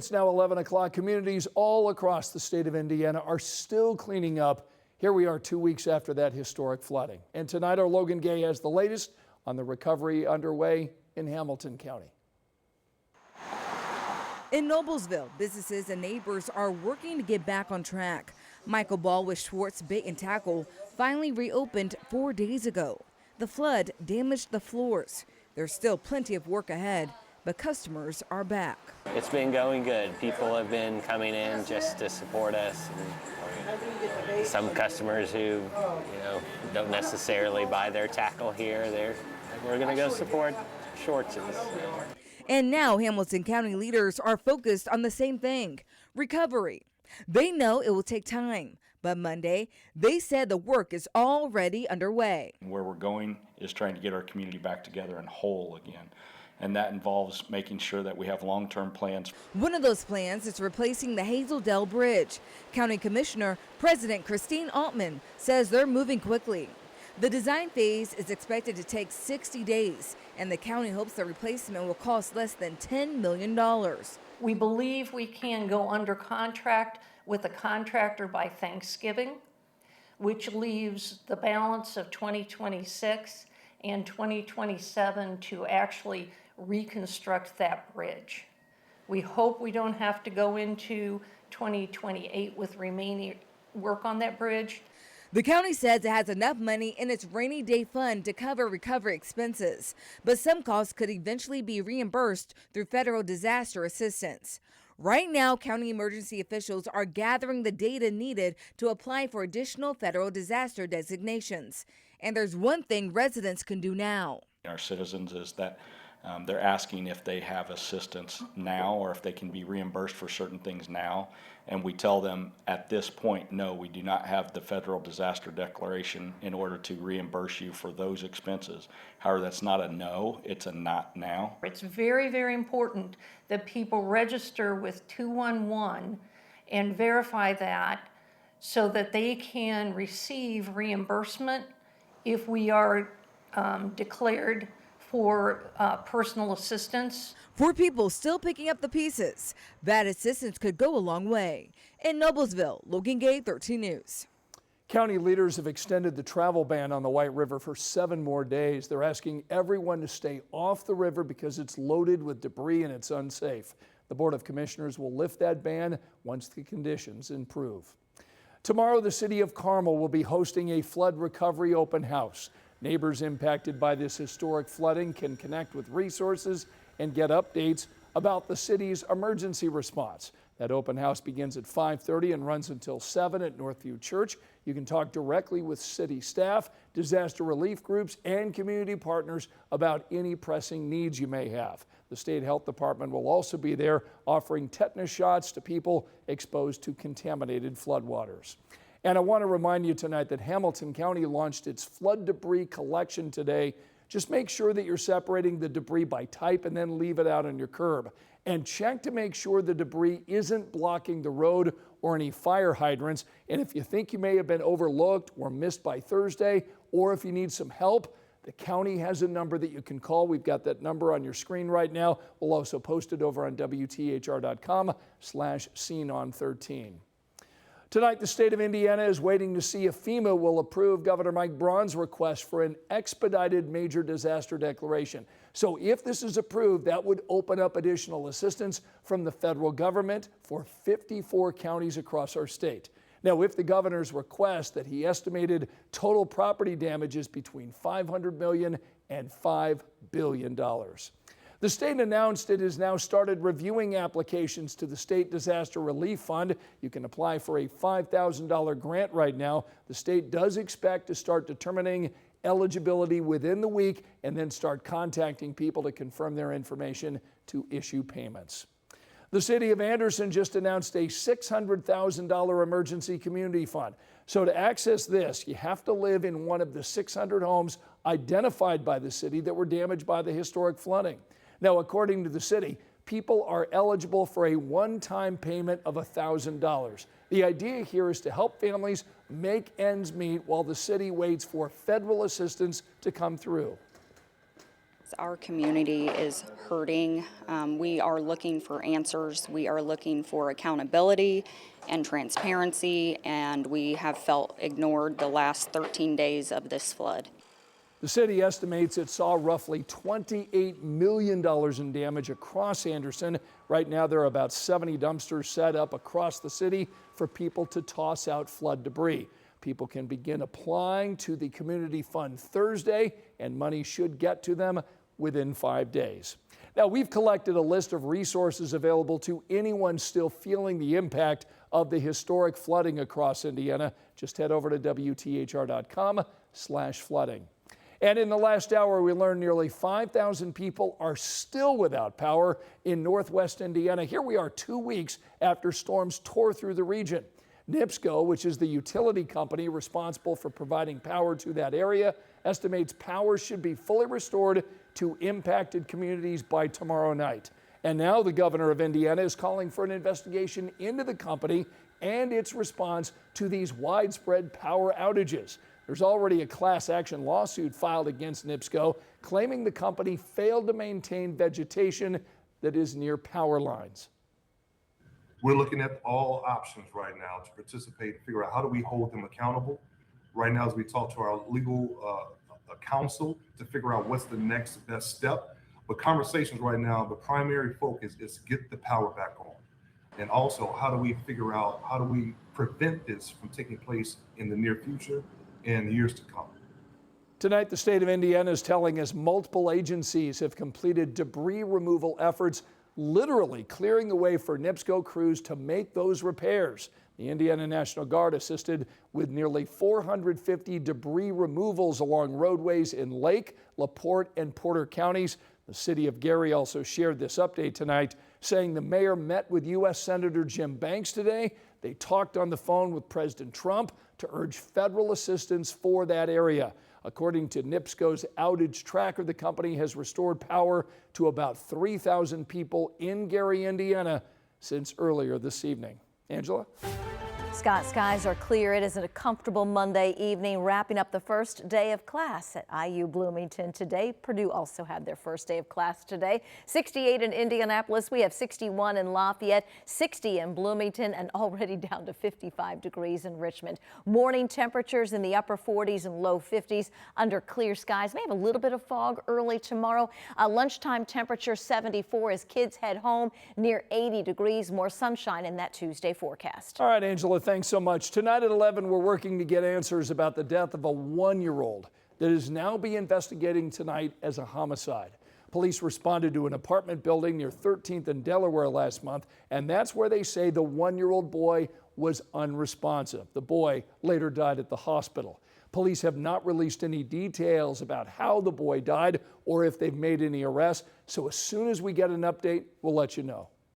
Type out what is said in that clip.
It's now 11 o'clock. Communities all across the state of Indiana are still cleaning up. Here we are 2 weeks after that historic flooding. And tonight our Logan Gay has the latest on the recovery underway in Hamilton County. In Noblesville, businesses and neighbors are working to get back on track. Michael Ball with Schwartz Bait and Tackle finally reopened 4 days ago. The flood damaged the floors. There's still plenty of work ahead, but customers are back. It's been going good. People have been coming in just to support us. And some customers who, don't necessarily buy their tackle here, we're going to go support Schwartz's. And now Hamilton County leaders are focused on the same thing, recovery. They know it will take time, but Monday, they said the work is already underway. Where we're going is trying to get our community back together and whole again. And that involves making sure that we have long-term plans. One of those plans is replacing the Hazeldale Bridge. County Commissioner President Christine Altman says they're moving quickly. The design phase is expected to take 60 days, and the county hopes the replacement will cost less than $10 million. We believe we can go under contract with a contractor by Thanksgiving, which leaves the balance of 2026 and 2027 to actually reconstruct that bridge. We hope we don't have to go into 2028 with remaining work on that bridge. The county says it has enough money in its rainy day fund to cover recovery expenses, but some costs could eventually be reimbursed through federal disaster assistance. Right now, county emergency officials are gathering the data needed to apply for additional federal disaster designations. And there's one thing residents can do now. Our citizens is that they're asking if they have assistance now or if they can be reimbursed for certain things now. And we tell them at this point, no, we do not have the federal disaster declaration in order to reimburse you for those expenses. However, that's not a no, it's a not now. It's very, very important that people register with 211 and verify that so that they can receive reimbursement if we are declared for personal assistance. For people still picking up the pieces, that assistance could go a long way. In Noblesville, Logan Gay, 13 News. County leaders have extended the travel ban on the White River for 7 more days. They're asking everyone to stay off the river because it's loaded with debris and it's unsafe. The Board of Commissioners will lift that ban once the conditions improve. Tomorrow, the city of Carmel will be hosting a flood recovery open house. Neighbors impacted by this historic flooding can connect with resources and get updates about the city's emergency response. That open house begins at 5:30 and runs until 7 at Northview Church. You can talk directly with city staff, disaster relief groups, and community partners about any pressing needs you may have. The State Health Department will also be there offering tetanus shots to people exposed to contaminated floodwaters. And I want to remind you tonight that Hamilton County launched its flood debris collection today. Just make sure that you're separating the debris by type and then leave it out on your curb. And check to make sure the debris isn't blocking the road or any fire hydrants. And if you think you may have been overlooked or missed by Thursday, or if you need some help, the county has a number that you can call. We've got that number on your screen right now. We'll also post it over on WTHR.com/SceneOn13. Tonight, the state of Indiana is waiting to see if FEMA will approve Governor Mike Braun's request for an expedited major disaster declaration. So if this is approved, that would open up additional assistance from the federal government for 54 counties across our state. Now, if the governor's request that he estimated total property damages between $500 million and $5 billion. The state announced it has now started reviewing applications to the State Disaster Relief Fund. You can apply for a $5,000 grant right now. The state does expect to start determining eligibility within the week and then start contacting people to confirm their information to issue payments. The city of Anderson just announced a $600,000 emergency community fund. So to access this, you have to live in one of the 600 homes identified by the city that were damaged by the historic flooding. Now, according to the city, people are eligible for a one-time payment of $1,000. The idea here is to help families make ends meet while the city waits for federal assistance to come through. Our community is hurting. We are looking for answers. We are looking for accountability and transparency, and we have felt ignored the last 13 days of this flood. The city estimates it saw roughly $28 million in damage across Anderson. Right now, there are about 70 dumpsters set up across the city for people to toss out flood debris. People can begin applying to the Community Fund Thursday, and money should get to them within 5 days. Now, we've collected a list of resources available to anyone still feeling the impact of the historic flooding across Indiana. Just head over to WTHR.com/flooding. And in the last hour, we learned nearly 5,000 people are still without power in northwest Indiana. Here we are 2 weeks after storms tore through the region. NIPSCO, which is the utility company responsible for providing power to that area, estimates power should be fully restored to impacted communities by tomorrow night. And now the governor of Indiana is calling for an investigation into the company and its response to these widespread power outages. There's already a class action lawsuit filed against NIPSCO claiming the company failed to maintain vegetation that is near power lines. We're looking at all options right now to participate and figure out how do we hold them accountable. Right now, as we talk to our legal counsel to figure out what's the next best step. But conversations right now, the primary focus is get the power back on. And also, how do we figure out, how do we prevent this from taking place in the near future and years to come? Tonight, the state of Indiana is telling us multiple agencies have completed debris removal efforts, literally clearing the way for NIPSCO crews to make those repairs. The Indiana National Guard assisted with nearly 450 debris removals along roadways in Lake, LaPorte, and Porter counties. The city of Gary also shared this update tonight, saying the mayor met with U.S. Senator Jim Banks today. They talked on the phone with President Trump to urge federal assistance for that area. According to NIPSCO's outage tracker, the company has restored power to about 3,000 people in Gary, Indiana since earlier this evening. Angela? Scott, skies are clear. It is a comfortable Monday evening, wrapping up the first day of class at IU Bloomington today. Purdue also had their first day of class today. 68 in Indianapolis. We have 61 in Lafayette, 60 in Bloomington, and already down to 55 degrees in Richmond. Morning temperatures in the upper 40s and low 50s under clear skies. May have a little bit of fog early tomorrow. Lunchtime temperature 74 as kids head home, near 80 degrees. More sunshine in that Tuesday forecast. All right, Angela, thanks so much. Tonight at 11, we're working to get answers about the death of a 1-year-old that is now being investigated tonight as a homicide. Police responded to an apartment building near 13th and Delaware last month, and that's where they say the 1-year-old boy was unresponsive. The boy later died at the hospital. Police have not released any details about how the boy died or if they've made any arrests, so as soon as we get an update, we'll let you know.